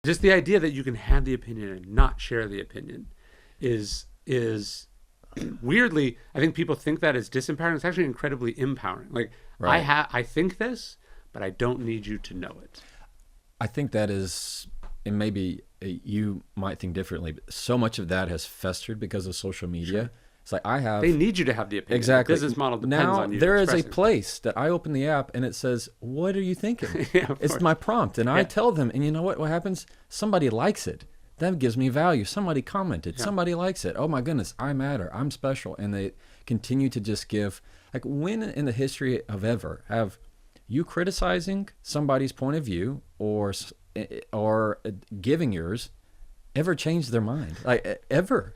Just the idea that you can have the opinion and not share the opinion is weirdly, I think people think that is disempowering. It's actually incredibly empowering. Like, Right. I think this, but I don't need you to know it. I think that is, and maybe you might think differently, but so much of that has festered because of social media. Sure. It's like I have. They need you to have the opinion. Exactly. The business model depends Now on you. there is a expressing. place that I open the app and it says, "What are you thinking?" Yeah, of It's course. my prompt, and I Yeah. tell them, and you know what happens? Somebody likes it. That gives me value. Somebody commented. Yeah. Somebody likes it. Oh my goodness, I matter. I'm special, and they continue to just give. Like, when in the history of ever have you criticizing somebody's point of view or giving yours ever changed their mind? Like, ever.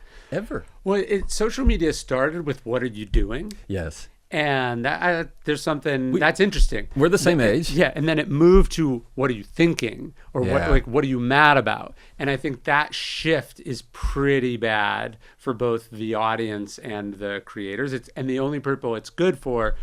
Well, social media started with "What are you doing?" Yes. and there's something that's interesting. We're the same age. Yeah, and then it moved to "What are you thinking?" or Yeah. what are you mad about? And I think that shift is pretty bad for both the audience and the creators. And the only people it's good for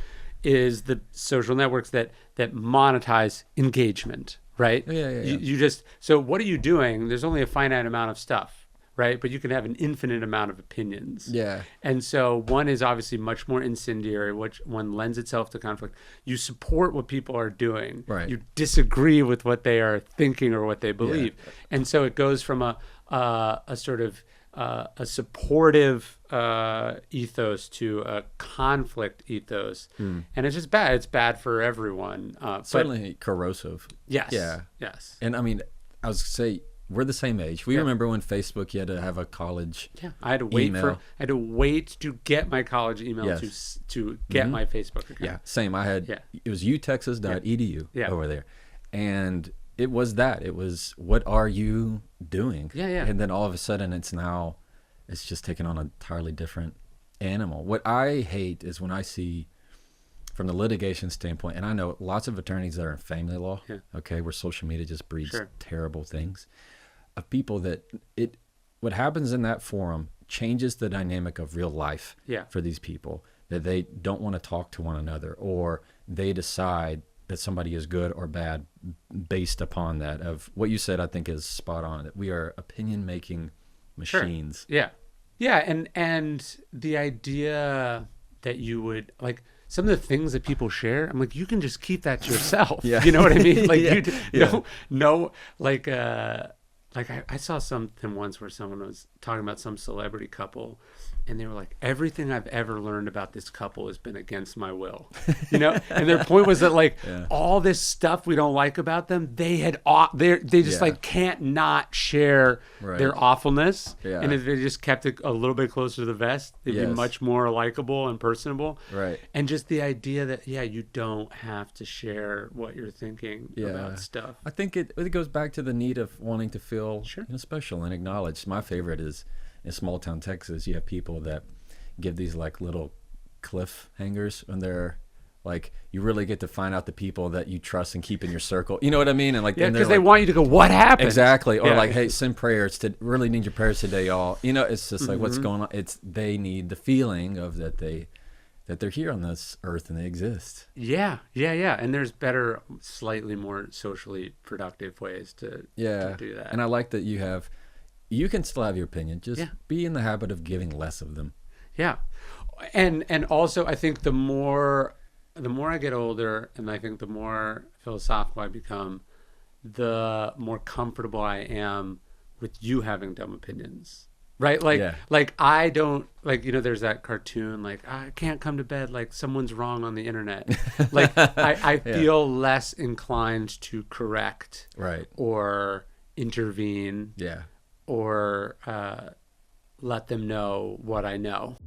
is the social networks that monetize engagement, right? Yeah. You just, so what are you doing? There's only a finite amount of stuff, right? But you can have an infinite amount of opinions. Yeah. And so one is obviously much more incendiary, which one lends itself to conflict. You support what people are doing. Right. You disagree with what they are thinking or what they believe. And so it goes from a sort of a supportive ethos to a conflict ethos. And it's just bad. It's bad for everyone. Certainly corrosive. Yes. Yeah. Yes. And I mean, I was say we're the same age. We remember when Facebook, you had to have a college. Yeah, I had to wait email. I had to wait to get my college email Yes. to get my Facebook account. Yeah, same. I had, it was utexas.edu Yeah. over there. And it was that. It was, what are you doing? Yeah. And then all of a sudden it's just taken on an entirely different animal. What I hate is when I see, from the litigation standpoint, and I know lots of attorneys that are in family law, okay, where social media just breeds terrible things, of people that what happens in that forum changes the dynamic of real life for these people, that they don't want to talk to one another, or they decide that somebody is good or bad based upon that. Of what you said, I think is spot on, that we are opinion making machines. Yeah. And the idea that you would, like, some of the things that people share, I'm like, you can just keep that to yourself. You know what I mean? Like, like I saw something once where someone was talking about some celebrity couple, and they were like, everything I've ever learned about this couple has been against my will, you know? And their point was that, like, all this stuff we don't like about them, they just like can't not share their awfulness. And if they just kept it a little bit closer to the vest, they'd be much more likable and personable. And just the idea that, you don't have to share what you're thinking about stuff. I think it goes back to the need of wanting to feel special and acknowledged. My favorite is in small town Texas, you have people that give these like little cliffhangers, and they're like, you really get to find out the people that you trust and keep in your circle. You know what I mean? And like, because they want you to go, what happened? Exactly. Or like, hey, send prayers to really need your prayers today, y'all. You know, it's just like, what's going on? They need the feeling of that they're here on this earth and they exist. Yeah. And there's better, slightly more socially productive ways to do that. And I like that you can still have your opinion. Just be in the habit of giving less of them. Yeah. And also, I think the more I get older, and I think the more philosophical I become, the more comfortable I am with you having dumb opinions. Right? Like I don't, like, you know, there's that cartoon, like, I can't come to bed, like someone's wrong on the internet. Like, I feel less inclined to correct or intervene or let them know what I know.